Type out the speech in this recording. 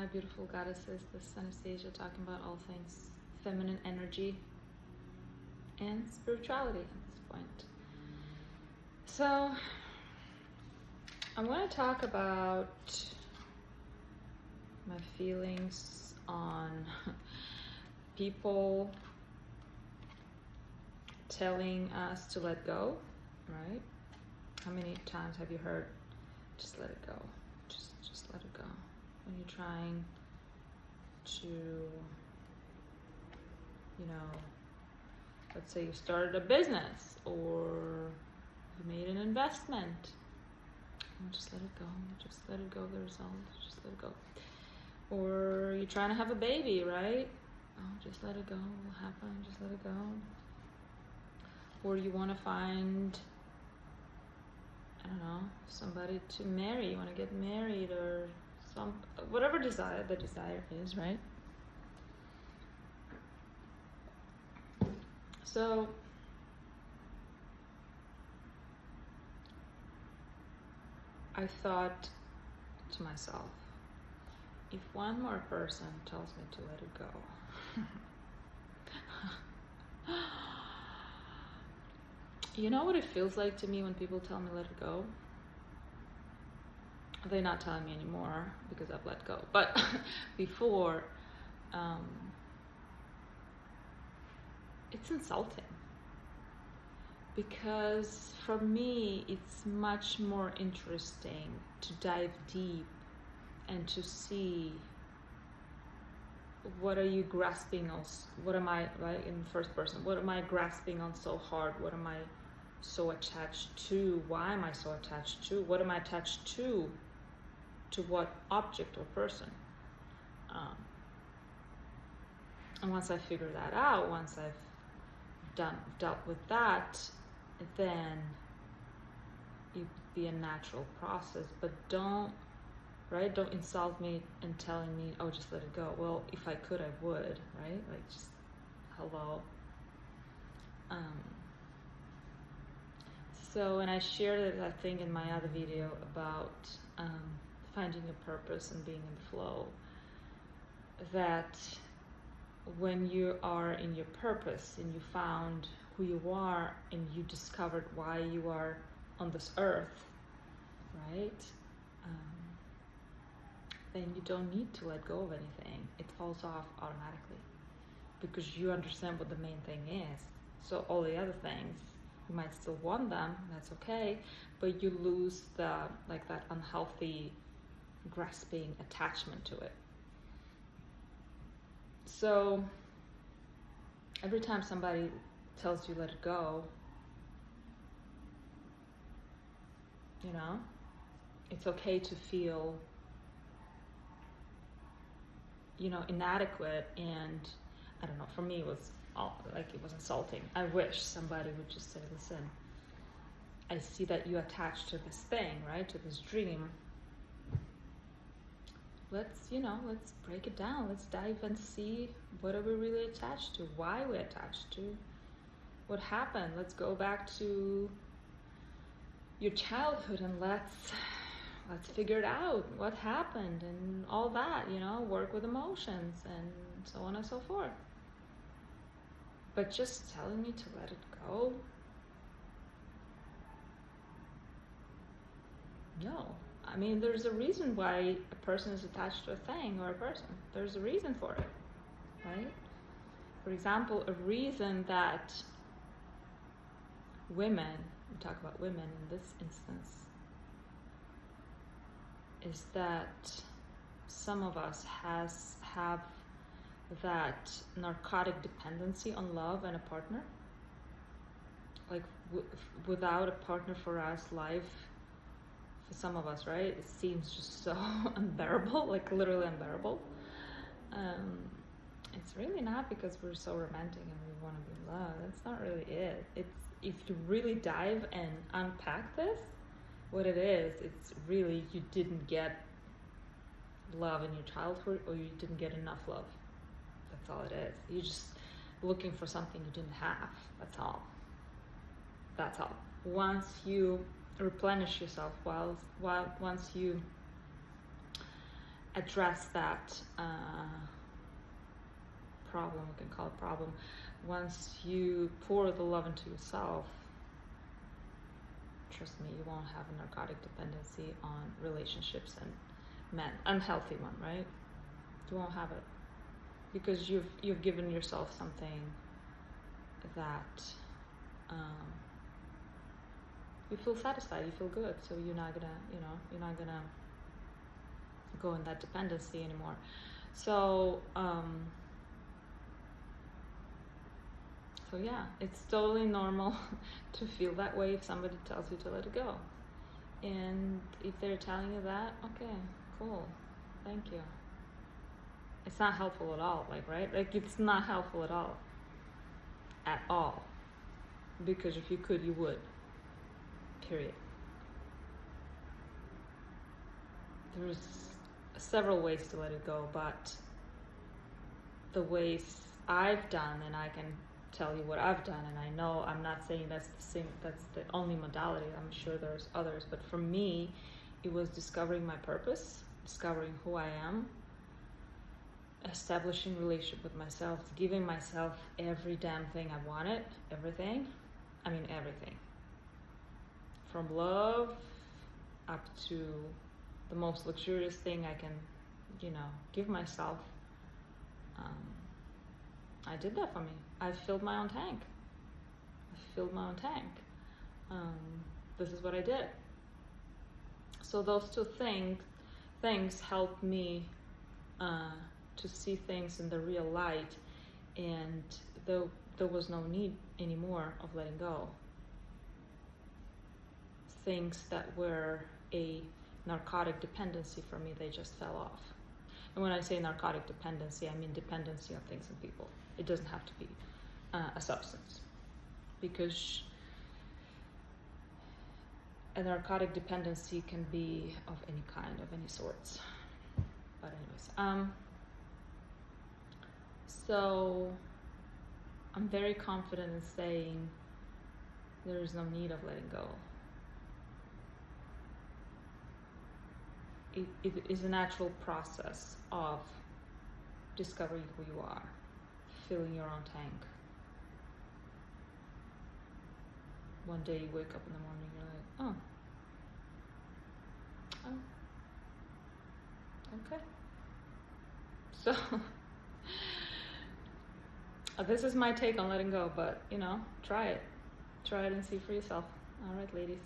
Hi, beautiful goddesses. This is Anastasia talking about all things feminine energy and spirituality at this point. So, I want to talk about my feelings on people telling us to let go, right? How many times have you heard, just let it go, just let it go? When you're trying to, let's say you started a business or you made an investment, just let it go, just let it go, the result, just let it go. Or you're trying to have a baby, right? Oh, just let it go, what will happen, just let it go. Or you want to find, I don't know, somebody to marry, you want to get married, or whatever the desire is, right? So I thought to myself, if one more person tells me to let it go, you know what it feels like to me when people tell me let it go? They're not telling me anymore because I've let go. But before, it's insulting. Because for me, it's much more interesting to dive deep and to see what are you grasping on, what am I, right, in first person, what am I grasping on so hard, what am I so attached to, why am I so attached to, what am I attached to what object or person. And once I figure that out, once I've dealt with that, then it'd be a natural process. But don't insult me and telling me, oh, just let it go. Well, if I could, I would, right? Like, just hello. So, and I shared it, I think, in my other video about finding a purpose and being in the flow. That when you are in your purpose and you found who you are and you discovered why you are on this earth, right? Then you don't need to let go of anything. It falls off automatically because you understand what the main thing is. So all the other things, you might still want them, that's okay, but you lose that unhealthy grasping attachment to it. So every time somebody tells you let it go, it's okay to feel inadequate, and I don't know, for me it was insulting. I wish somebody would just say, listen, I see that you attached to this thing, right, to this dream. Let's break it down. Let's dive and see what are we really attached to, why we're attached to, what happened. Let's go back to your childhood and let's figure it out, what happened and all that, work with emotions and so on and so forth. But just telling me to let it go? No. I mean, there's a reason why a person is attached to a thing or a person. There's a reason for it, right? For example, a reason that women, we talk about women in this instance, is that some of us have that narcotic dependency on love and a partner. Like without a partner for us, life, for some of us, right, it seems just so unbearable, like literally unbearable. It's really not because we're so romantic and we want to be loved. That's not really it. It's if you really dive and unpack this, what it is, it's really you didn't get love in your childhood, or you didn't get enough love. That's all it is. You're just looking for something you didn't have. That's all. Once you replenish yourself, once you address that problem, we can call it problem, once you pour the love into yourself, trust me, you won't have a narcotic dependency on relationships and men, unhealthy one, right? You won't have it because you've given yourself something that you feel satisfied, you feel good, so you're not gonna go in that dependency anymore. So so yeah, it's totally normal to feel that way if somebody tells you to let it go. And if they're telling you that, okay, cool, thank you. It's not helpful at all, right? It's not helpful at all. At all. Because if you could, you would. Period. There's several ways to let it go, but the ways I've done, and I can tell you what I've done, and I know I'm not saying that's the only modality, I'm sure there's others, but for me it was discovering my purpose, discovering who I am, establishing relationship with myself, giving myself every damn thing I wanted, everything, from love up to the most luxurious thing I can give myself. I did that for me. I filled my own tank. This is what I did. So those two things helped me to see things in the real light, and there was no need anymore of letting go. Things that were a narcotic dependency for me, they just fell off. And when I say narcotic dependency, I mean dependency on things and people. It doesn't have to be a substance, because a narcotic dependency can be of any kind, of any sorts. But anyways, so I'm very confident in saying there is no need of letting go. It is a natural process of discovering who you are, filling your own tank. One day you wake up in the morning, you're like, okay. So this is my take on letting go, but try it and see for yourself. All right, ladies.